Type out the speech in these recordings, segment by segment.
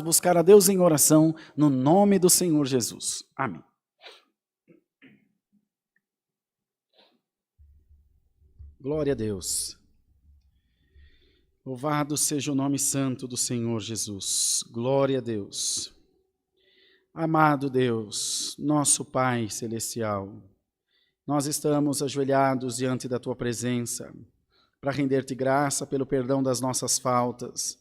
Buscar a Deus em oração, no nome do Senhor Jesus. Amém. Glória a Deus. Louvado seja o nome santo do Senhor Jesus. Glória a Deus. Amado Deus, nosso Pai celestial, nós estamos ajoelhados diante da Tua presença para render-te graça pelo perdão das nossas faltas,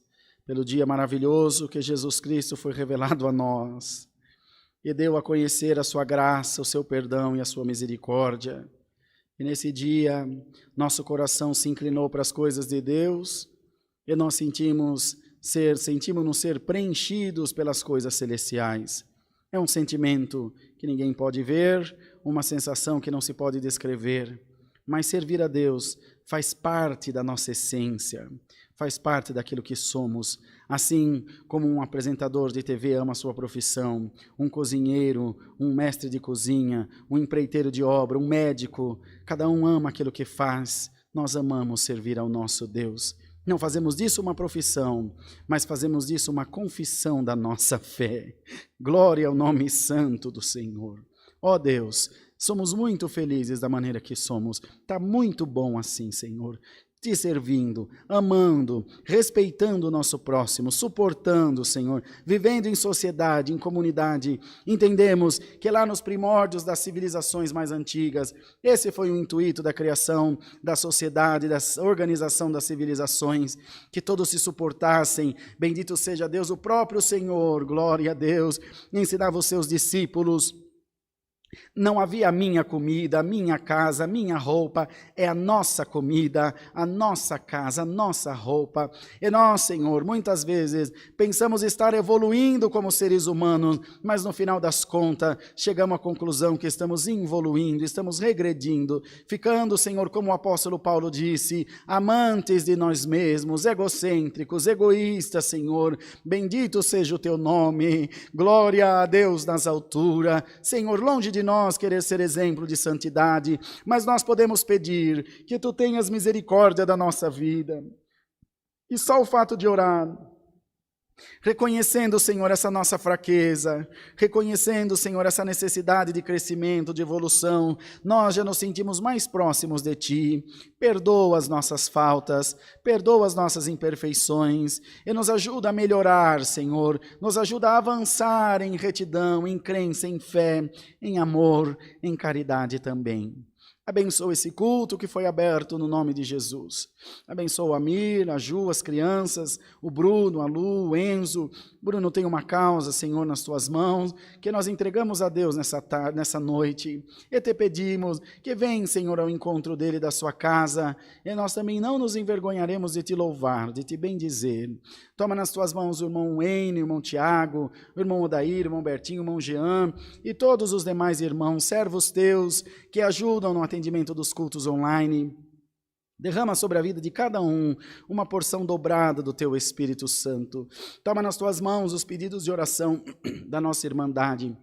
pelo dia maravilhoso que Jesus Cristo foi revelado a nós e deu a conhecer a sua graça, o seu perdão e a sua misericórdia. E nesse dia, nosso coração se inclinou para as coisas de Deus e nós sentimos-nos ser preenchidos pelas coisas celestiais. É um sentimento que ninguém pode ver, uma sensação que não se pode descrever, mas servir a Deus faz parte da nossa essência, faz parte daquilo que somos, assim como um apresentador de TV ama a sua profissão, um cozinheiro, um mestre de cozinha, um empreiteiro de obra, um médico, cada um ama aquilo que faz, nós amamos servir ao nosso Deus. Não fazemos disso uma profissão, mas fazemos disso uma confissão da nossa fé. Glória ao nome santo do Senhor. Ó Deus, somos muito felizes da maneira que somos, está muito bom assim, Senhor. Te servindo, amando, respeitando o nosso próximo, suportando, Senhor, vivendo em sociedade, em comunidade. Entendemos que lá nos primórdios das civilizações mais antigas, esse foi o intuito da criação da sociedade, da organização das civilizações, que todos se suportassem. Bendito seja Deus, o próprio Senhor, glória a Deus, ensinava os seus discípulos. Não havia a minha comida, a minha casa, a minha roupa, é a nossa comida, a nossa casa, a nossa roupa. E nós, Senhor, muitas vezes pensamos estar evoluindo como seres humanos, mas no final das contas chegamos à conclusão que estamos involuindo, estamos regredindo, ficando, Senhor, como o apóstolo Paulo disse, amantes de nós mesmos, egocêntricos, egoístas, Senhor. Bendito seja o teu nome, glória a Deus nas alturas. Senhor, longe de nós querer ser exemplo de santidade, mas nós podemos pedir que tu tenhas misericórdia da nossa vida. E só o fato de orar, reconhecendo, Senhor, essa nossa fraqueza, reconhecendo, Senhor, essa necessidade de crescimento, de evolução, nós já nos sentimos mais próximos de Ti. Perdoa as nossas faltas, perdoa as nossas imperfeições e nos ajuda a melhorar, Senhor, nos ajuda a avançar em retidão, em crença, em fé, em amor, em caridade também. Abençoa esse culto que foi aberto no nome de Jesus. Abençoa o Amir, a Ju, as crianças, o Bruno, a Lu, o Enzo. Bruno tem uma causa, Senhor, nas tuas mãos, que nós entregamos a Deus nessa noite. E te pedimos que venha, Senhor, ao encontro dele e da sua casa. E nós também não nos envergonharemos de te louvar, de te bendizer. Toma nas tuas mãos o irmão Enio, o irmão Tiago, o irmão Odair, o irmão Bertinho, o irmão Jean e todos os demais irmãos, servos teus, que ajudam no atendimento dos cultos online. Derrama sobre a vida de cada um uma porção dobrada do teu Espírito Santo. Toma nas tuas mãos os pedidos de oração da nossa irmandade.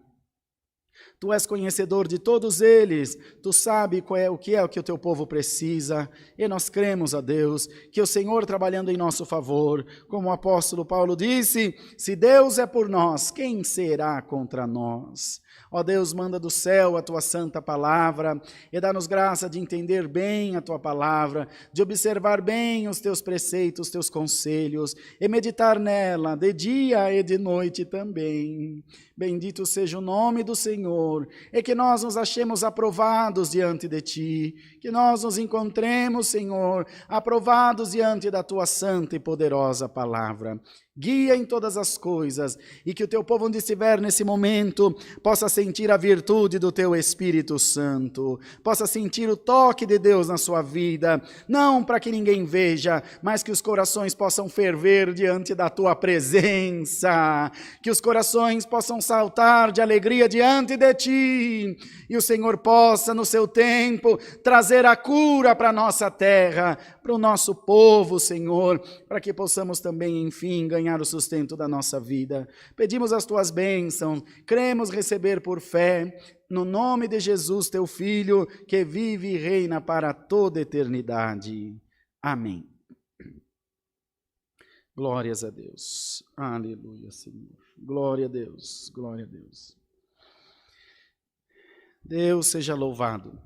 Tu és conhecedor de todos eles, tu sabes o que o teu povo precisa, e nós cremos a Deus, que o Senhor trabalhando em nosso favor, como o apóstolo Paulo disse, se Deus é por nós, quem será contra nós? Ó Deus, manda do céu a tua santa palavra e dá-nos graça de entender bem a tua palavra, de observar bem os teus preceitos, os teus conselhos e meditar nela de dia e de noite também. Bendito seja o nome do Senhor e que nós nos achemos aprovados diante de ti, que nós nos encontremos, Senhor, aprovados diante da tua santa e poderosa palavra. Guia em todas as coisas e que o teu povo onde estiver nesse momento possa sentir a virtude do teu Espírito Santo, possa sentir o toque de Deus na sua vida, não para que ninguém veja, mas que os corações possam ferver diante da tua presença, que os corações possam saltar de alegria diante de ti e o Senhor possa no seu tempo trazer a cura para a nossa terra, para o nosso povo, Senhor, para que possamos também, enfim, ganhar o sustento da nossa vida. Pedimos as tuas bênçãos, cremos receber por fé, no nome de Jesus, teu Filho, que vive e reina para toda eternidade. Amém. Glórias a Deus. Aleluia, Senhor. Glória a Deus, glória a Deus. Deus seja louvado.